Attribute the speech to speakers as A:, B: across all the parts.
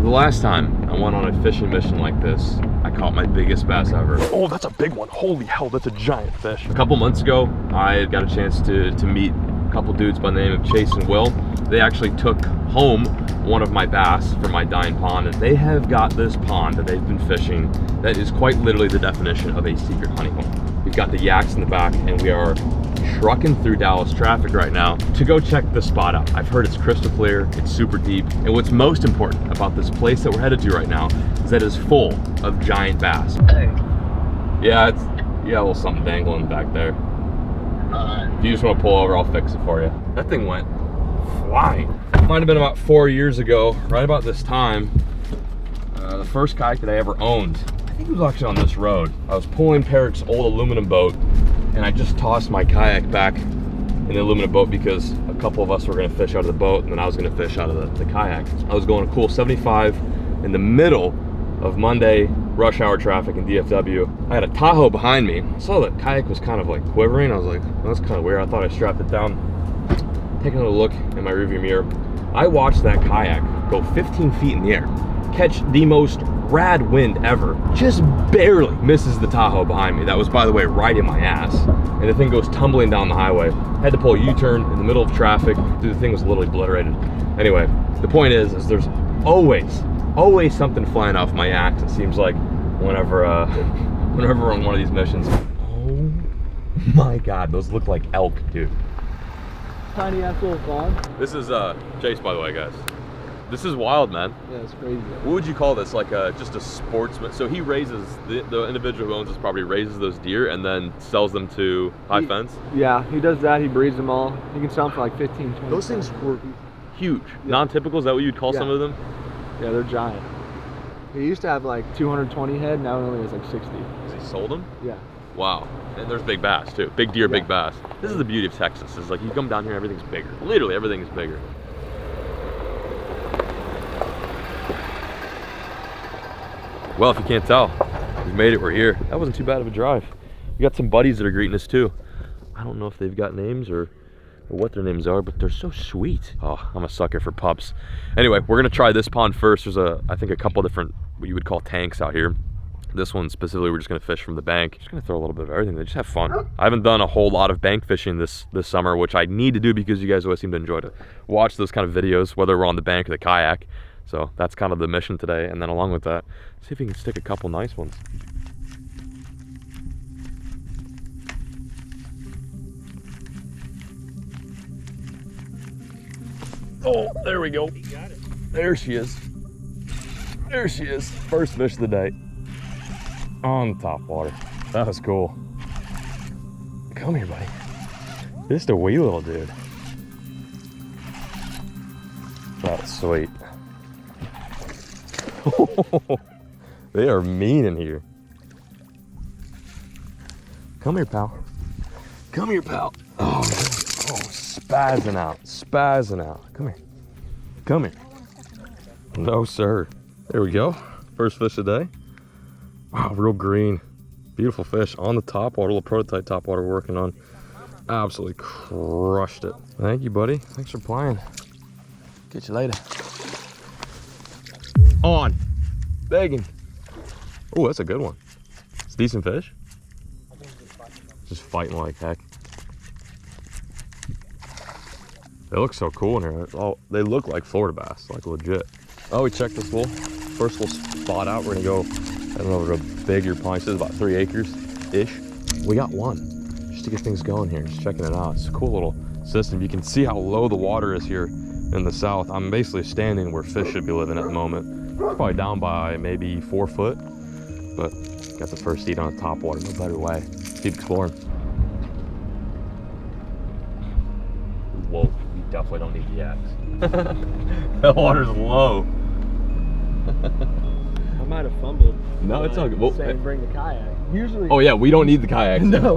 A: The last time I went on a fishing mission like this, I caught my biggest bass ever.
B: Oh, that's a big one. Holy hell, that's a giant fish.
A: A couple months ago, I got a chance to meet a couple dudes by the name of Chase and Will. They actually took home one of my bass from my dying pond, and they have got this pond that they've been fishing that is quite literally the definition of a secret honeycomb. We've got the yaks in the back, and we are trucking through Dallas traffic right now to go check the spot out. I've heard it's crystal clear, it's super deep, and what's most important about this place that we're headed to right now is that it's full of giant bass.
C: Hey.
A: Yeah, you got a little something dangling back there. If you just want to pull over, I'll fix it for you. That thing went flying. Might have been about 4 years ago, right about this time, the first kayak that I ever owned, I think it was actually on this road. I was pulling Peric's old aluminum boat, and I just tossed my kayak back in the aluminum boat because a couple of us were gonna fish out of the boat, and then I was gonna fish out of the kayak. I was going a cool 75 in the middle of Monday rush hour traffic in DFW. I had a Tahoe behind me. I saw the kayak was kind of like quivering. I was like, well, that's kind of weird. I thought I strapped it down. Taking a look in my rearview mirror, I watched that kayak go 15 feet in the air, catch the most rad wind ever, just barely misses the Tahoe behind me. That was, by the way, right in my ass. And the thing goes tumbling down the highway. Had to pull a U-turn in the middle of traffic. Dude, the thing was literally obliterated. Anyway, the point is there's always something flying off my axe. It seems like whenever we're on one of these missions. Oh my God, those look like elk, dude.
C: Tiny ass little pond.
A: This is Chase, by the way, guys. This is wild, man.
C: Yeah, it's crazy.
A: What would you call this? Like just a sportsman? So he raises, the individual who owns this property raises those deer and then sells them to high fence?
C: Yeah, he does that. He breeds them all. He can sell them for like 15, 20.
A: Those things were huge. Yeah. Non-typical, is that what you'd call some of them?
C: Yeah, they're giant. He used to have like 220 head, now he only has like 60.
A: Has he sold them?
C: Yeah.
A: Wow. And there's big bass too. Big deer, big bass. This is the beauty of Texas. Is like you come down here, everything's bigger. Literally everything is bigger. Well, if you can't tell, we've made it, we're here. That wasn't too bad of a drive. We got some buddies that are greeting us too. I don't know if they've got names or what their names are, but they're so sweet. Oh, I'm a sucker for pups. Anyway, we're gonna try this pond first. There's I think a couple different, what you would call tanks out here. This one specifically, we're just gonna fish from the bank. Just gonna throw a little bit of everything. They just have fun. I haven't done a whole lot of bank fishing this summer, which I need to do because you guys always seem to enjoy to watch those kind of videos, whether we're on the bank or the kayak. So that's kind of the mission today. And then along with that, see if we can stick a couple nice ones. Oh, there we go.
C: Got it.
A: There she is. There she is. First fish of the day. On the top water. That was cool. Come here, buddy. Just a wee little dude. That's sweet. They are mean in here. Come here, pal. Come here, pal. Oh, spazzing out. Spazzing out. Come here. Come here. No, sir. There we go. First fish of the day. Wow, real green. Beautiful fish on the top water, little prototype top water we're working on. Absolutely crushed it. Thank you, buddy. Thanks for playing. Catch you later. On. Begging. Oh, that's a good one. It's a decent fish. Just fighting like heck. They look so cool in here. Oh, they look like Florida bass, like legit. Oh, we checked this first little spot out. We're gonna go, I don't know, over a bigger pond. This is about 3 acres-ish. We got one, just to get things going here. Just checking it out. It's a cool little system. You can see how low the water is here in the south. I'm basically standing where fish should be living at the moment. It's probably down by maybe 4 foot, but got the first eat on the top water. No better way. Keep exploring. Whoa, we definitely don't need the yaks. That water's low.
C: I might have fumbled.
A: No, it's all good. Well,
C: saying bring the kayak. Usually.
A: Oh yeah, we don't need the kayaks.
C: No.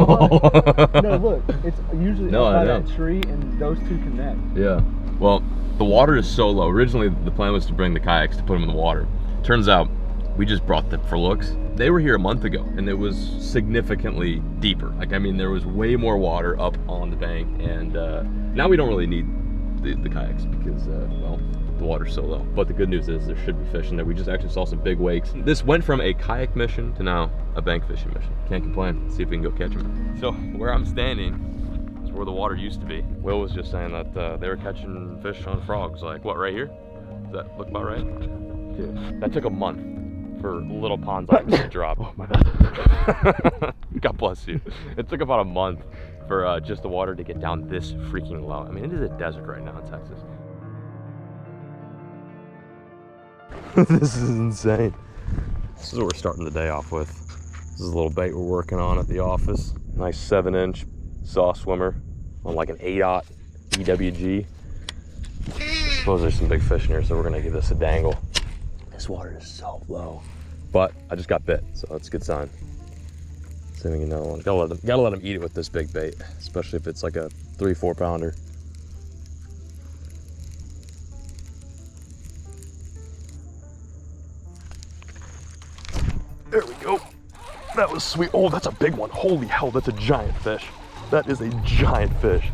C: No, look, it's usually by that tree and those two connect.
A: Yeah. Well, the water is so low. Originally, the plan was to bring the kayaks to put them in the water. Turns out, we just brought them for looks. They were here a month ago, and it was significantly deeper. Like, I mean, there was way more water up on the bank, and now we don't really need the kayaks because, well, The water's so low. But the good news is there should be fish in there. We just actually saw some big wakes. This went from a kayak mission to now a bank fishing mission. Can't complain. Let's see if we can go catch them. So where I'm standing is where the water used to be. Will was just saying that they were catching fish on frogs. Like, what, right here? Does that look about right? Dude, that took a month for little ponds like this to drop. Oh my God. God bless you. It took about a month for just the water to get down this freaking low. I mean, it is a desert right now in Texas. This is insane. This is what we're starting the day off with. This is a little bait we're working on at the office. Nice 7-inch saw swimmer on like an 8/0 EWG. I suppose there's some big fish in here, so we're gonna give this a dangle. This water is so low, but I just got bit, so that's a good sign. Sending another one. Gotta let them eat it with this big bait, especially if it's like a 3-4 pounder.
B: There we go. That was sweet. Oh, that's a big one. Holy hell, that's a giant fish. That is a giant fish.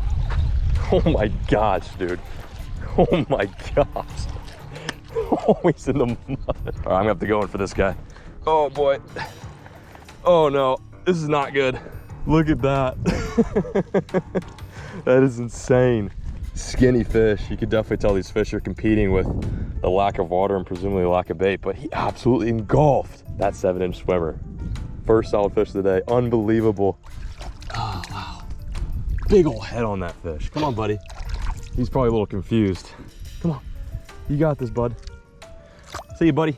B: Oh my gosh, dude. Oh my gosh. Oh, he's in the mud. All right, I'm gonna have to go in for this guy. Oh boy. Oh no, this is not good. Look at that. That is insane. Skinny fish. You could definitely tell these fish are competing with the lack of water and presumably the lack of bait, but he absolutely engulfed that 7-inch swimmer. First solid fish of the day. Unbelievable. Oh, wow. Big old head on that fish. Come on, buddy. He's probably a little confused. Come on. You got this, bud. See you, buddy.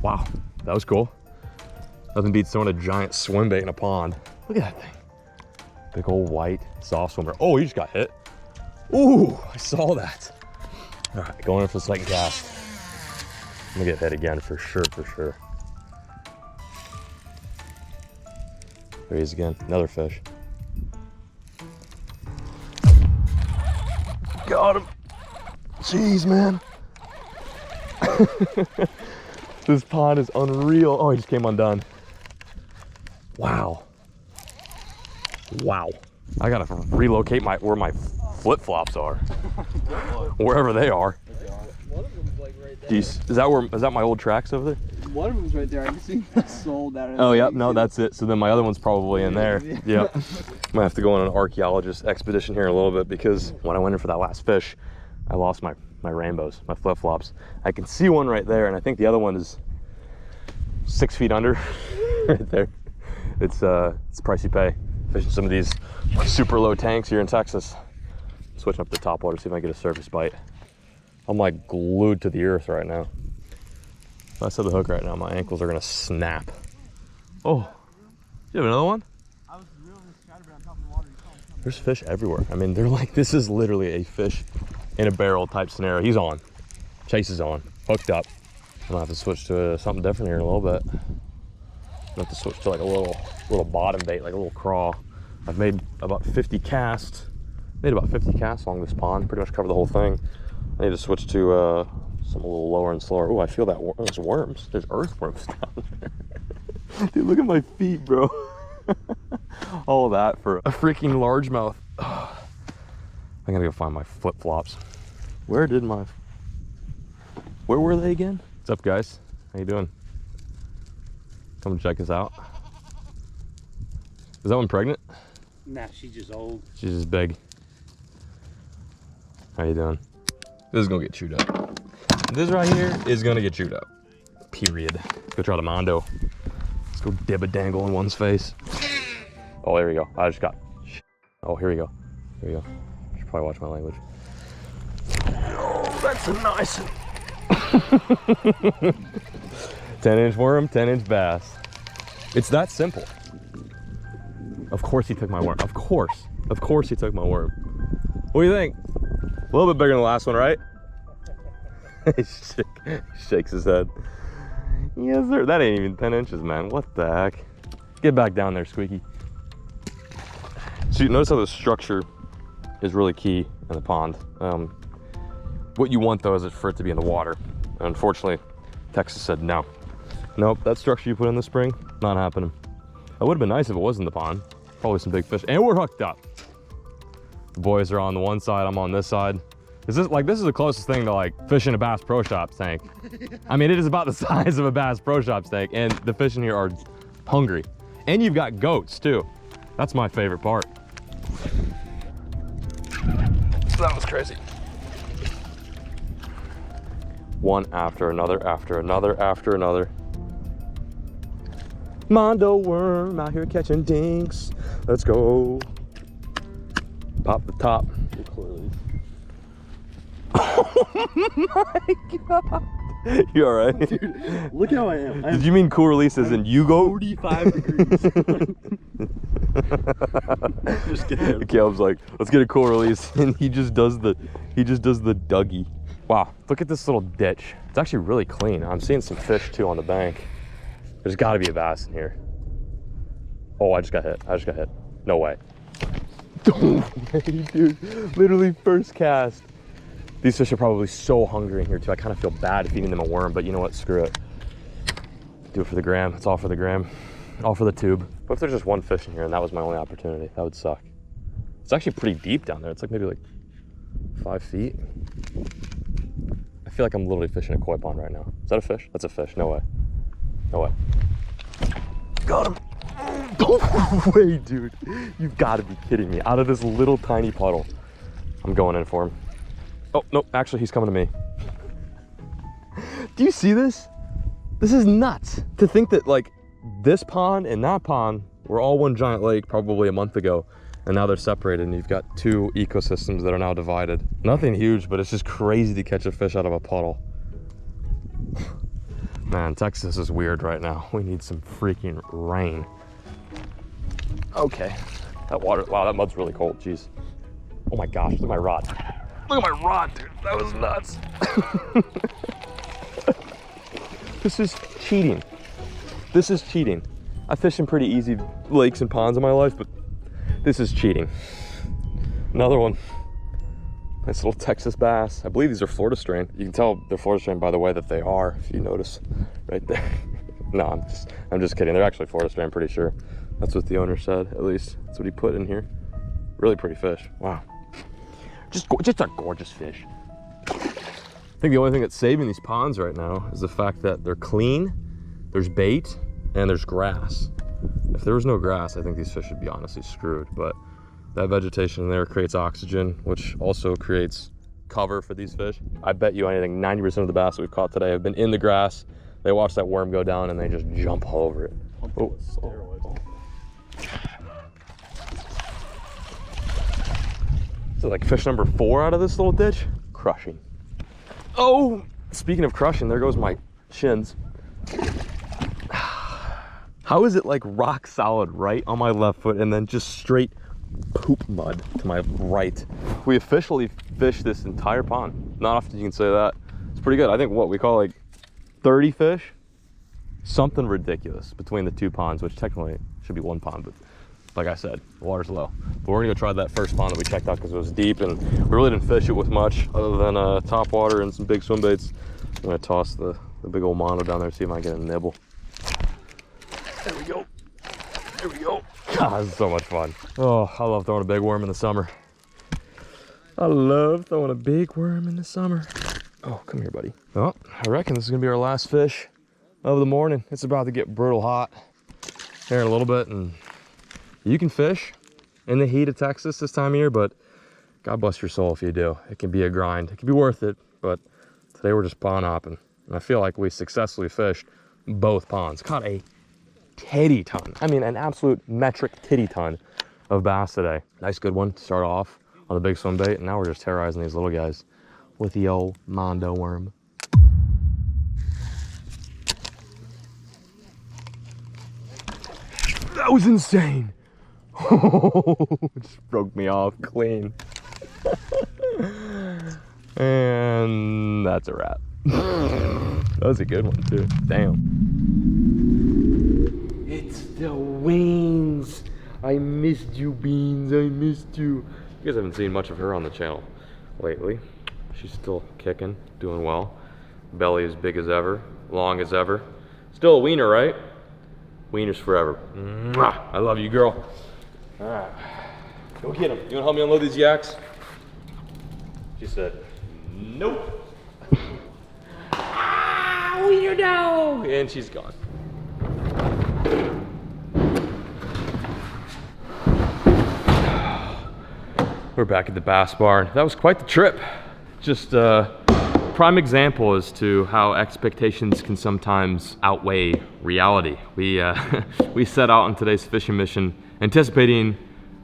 B: Wow, that was cool. Nothing beats throwing a giant swim bait in a pond. Look at that thing. Big old white soft swimmer. Oh, he just got hit. Ooh, I saw that. All right, going in for the second cast. I'm gonna get hit again for sure, for sure. There he is again, another fish. Got him. Jeez, man. This pond is unreal. Oh, he just came undone. Wow. Wow. I gotta relocate where my flip-flops are. Wherever they are.
C: One of them's like right there.
B: Is that my old tracks over there?
C: One of them's right there. I can see that sold out.
B: Oh, yep. No, that's it. So then my other one's probably in there. Yep. Might have to go on an archaeologist expedition here in a little bit, because when I went in for that last fish, I lost my rainbows, my flip-flops. I can see one right there, and I think the other one is 6 feet under right there. It's pricey pay fishing some of these super low tanks here in Texas. Switching up the top water, see if I can get a surface bite. I'm like glued to the earth right now. If I set the hook right now, my ankles are gonna snap. Oh, you have another one?
C: I was reeling this chatterbait on top of the water.
B: There's fish everywhere. I mean, they're like, this is literally a fish in a barrel type scenario. He's on. Chase is on. Hooked up. I'm gonna have to switch to something different here in a little bit. I'm gonna have to switch to like a little bottom bait, like a little crawl. I've made about 50 casts. Made about 50 casts along this pond. Pretty much covered the whole thing. I need to switch to something a little lower and slower. Oh, I feel that there's worms. There's earthworms down there. Dude, look at my feet, bro. All that for a freaking largemouth. I'm gonna go find my flip-flops. Where were they again? What's up, guys? How you doing? Come check us out. Is that one pregnant?
D: Nah, she's just old.
B: She's just big. How you doing? This is gonna get chewed up. This right here is gonna get chewed up. Period. Let's go try the Mondo. Let's go dib-a-dangle in one's face. Oh, there we go. I just got. Oh, here we go. Here we go. Should probably watch my language. Oh, that's a nice one. 10-inch worm, 10-inch bass. It's that simple. Of course he took my worm. Of course he took my worm. What do you think? A little bit bigger than the last one, right? He shakes his head. Yes, sir. That ain't even 10 inches, man. What the heck? Get back down there, Squeaky. So you notice how the structure is really key in the pond. What you want, though, is for it to be in the water. And unfortunately, Texas said no. Nope, that structure you put in the spring, not happening. It would have been nice if it was in the pond. Probably some big fish. And we're hooked up. The boys are on the one side, I'm on this side. Is this like, this is the closest thing to like fishing a Bass Pro Shops tank. I mean, it is about the size of a Bass Pro Shops tank, and the fish in here are hungry. And you've got goats too. That's my favorite part. That was crazy. One after another, after another, after another. Mondo worm out here catching dinks. Let's go. Pop the top. Oh my God. You all right?
C: Dude, look how I am.
B: Did you mean cool release as in you go?
C: 45 degrees. Just kidding.
B: Caleb's like, let's get a cool release, and he just does the Dougie. Wow, look at this little ditch. It's actually really clean. I'm seeing some fish too on the bank. There's got to be a bass in here. Oh, I just got hit. No way. No way, dude. Literally first cast. These fish are probably so hungry in here too. I kind of feel bad feeding them a worm, but you know what? Screw it. Do it for the gram. It's all for the gram. All for the tube. What if there's just one fish in here and that was my only opportunity? That would suck. It's actually pretty deep down there. It's like maybe like 5 feet. I feel like I'm literally fishing a koi pond right now. Is that a fish? That's a fish. No way. No way. Got him. No way, dude. You've got to be kidding me. Out of this little tiny puddle. I'm going in for him. Oh, no, actually, he's coming to me. Do you see this? This is nuts. To think that, like, this pond and that pond were all one giant lake probably a month ago, and now they're separated, and you've got two ecosystems that are now divided. Nothing huge, but it's just crazy to catch a fish out of a puddle. Man, Texas is weird right now. We need some freaking rain. Okay. That water, wow, that mud's really cold, jeez. Oh my gosh, look at my rod. Look at my rod, dude. That was nuts. This is cheating. This is cheating. I fish in pretty easy lakes and ponds in my life, but this is cheating. Another one. Nice little Texas bass. I believe these are Florida strain. You can tell they're Florida strain by the way that they are, if you notice right there. No, I'm just kidding. They're actually Florida strain, I'm pretty sure. That's what the owner said, at least. That's what he put in here. Really pretty fish. Wow. Just a gorgeous fish. I think the only thing that's saving these ponds right now is the fact that they're clean, there's bait, and there's grass. If there was no grass, I think these fish would be honestly screwed, but that vegetation there creates oxygen, which also creates cover for these fish. I bet you anything, 90% of the bass that we've caught today have been in the grass. They watch that worm go down and they just jump all over it. Oh. So like fish number 4 out of this little ditch, crushing. Oh, speaking of crushing, there goes my shins. How is it like rock solid right on my left foot and then just straight poop mud to my right? We officially fished this entire pond. Not often you can say that. It's pretty good. I think what we call like 30 fish, something ridiculous between the two ponds, which technically should be one pond, but like I said, the water's low. But we're gonna go try that first pond that we checked out because it was deep and we really didn't fish it with much other than top water and some big swim baits. I'm gonna toss the big old mono down there, see if I can get a nibble. There we go. There we go. God, this is so much fun. Oh, I love throwing a big worm in the summer. I love throwing a big worm in the summer. Oh, come here, buddy. Oh, I reckon this is gonna be our last fish of the morning. It's about to get brutal hot here in a little bit, and you can fish in the heat of Texas this time of year, but God bless your soul if you do. It can be a grind. It can be worth it, but today we're just pond hopping. And I feel like we successfully fished both ponds. Caught a titty ton. I mean, an absolute metric titty ton of bass today. Nice good one to start off on the big swim bait, and now we're just terrorizing these little guys with the old Mondo worm. That was insane. Just broke me off clean. And that's a wrap. That was a good one too. Damn. It's the wings. I missed you, Beans. I missed you. You guys haven't seen much of her on the channel lately. She's still kicking, doing well. Belly as big as ever, long as ever. Still a wiener, right? Wieners forever. Mwah. I love you, girl. All right, go get them. You wanna help me unload these yaks? She said, Nope. Ah, weirdo! And she's gone. We're back at the bass barn. That was quite the trip. Just prime example as to how expectations can sometimes outweigh reality. We set out on today's fishing mission anticipating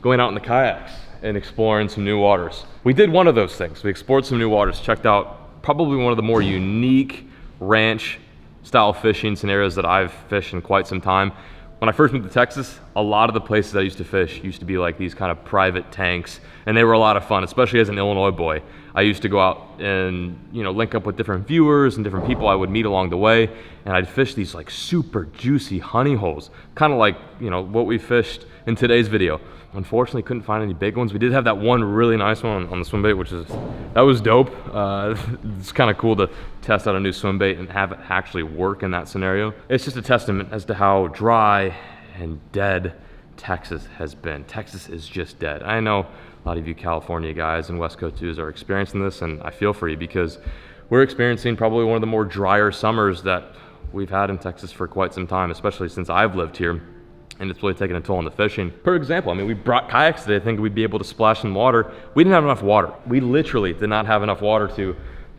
B: going out in the kayaks and exploring some new waters. We did one of those things. We explored some new waters, checked out probably one of the more unique ranch style fishing scenarios that I've fished in quite some time. When I first moved to Texas, a lot of the places I used to fish used to be like these kind of private tanks, and they were a lot of fun, especially as an Illinois boy. I used to go out and, you know, link up with different viewers and different people I would meet along the way, and I'd fish these like super juicy honey holes, kind of like, you know, what we fished in today's video. Unfortunately, couldn't find any big ones. We did have that one really nice one on the swim bait, that was dope. It's kind of cool to test out a new swim bait and have it actually work in that scenario. It's just a testament as to how dry and dead Texas has been. Texas is just dead. I know a lot of you California guys and West Coast dudes are experiencing this, and I feel for you because we're experiencing probably one of the more drier summers that we've had in Texas for quite some time, especially since I've lived here. And it's really taking a toll on the fishing. For example, I mean, we brought kayaks today thinking we'd be able to splash in water. We didn't have enough water. We literally did not have enough water to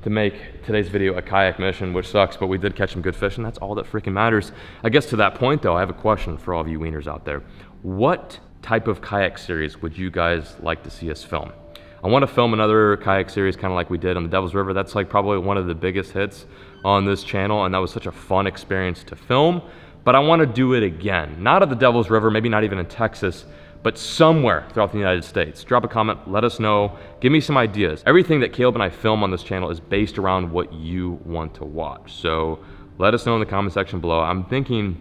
B: make today's video a kayak mission, which sucks, but we did catch some good fish, and that's all that freaking matters. I guess to that point though, I have a question for all of you wieners out there. What type of kayak series would you guys like to see us film? I want to film another kayak series kind of like we did on the Devil's River. That's like probably one of the biggest hits on this channel, and that was such a fun experience to film. But I want to do it again, not at the Devil's River, maybe not even in Texas, but somewhere throughout the United States. Drop a comment, let us know, give me some ideas. Everything that Caleb and I film on this channel is based around what you want to watch. So let us know in the comment section below. I'm thinking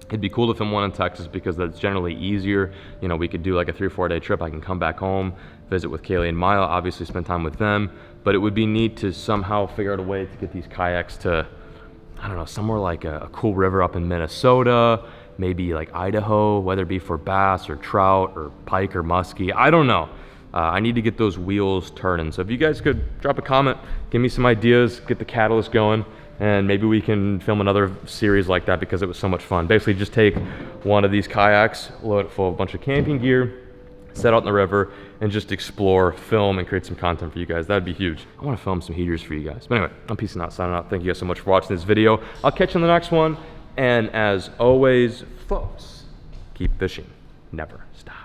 B: it'd be cool to film one in Texas because that's generally easier. You know, we could do like a 3 or 4 day trip. I can come back home, visit with Kaylee and Maya, obviously spend time with them, but it would be neat to somehow figure out a way to get these kayaks to, I don't know, somewhere like a cool river up in Minnesota, maybe like Idaho, whether it be for bass or trout or pike or muskie, I don't know. I need to get those wheels turning. So if you guys could drop a comment, give me some ideas, get the catalyst going, and maybe we can film another series like that because it was so much fun. Basically just take one of these kayaks, load it full of a bunch of camping gear, set out in the river, and just explore, film, and create some content for you guys. That'd be huge. I want to film some heaters for you guys. But anyway, I'm peacing out, signing out. Thank you guys so much for watching this video. I'll catch you in the next one. And as always, folks, keep fishing. Never stop.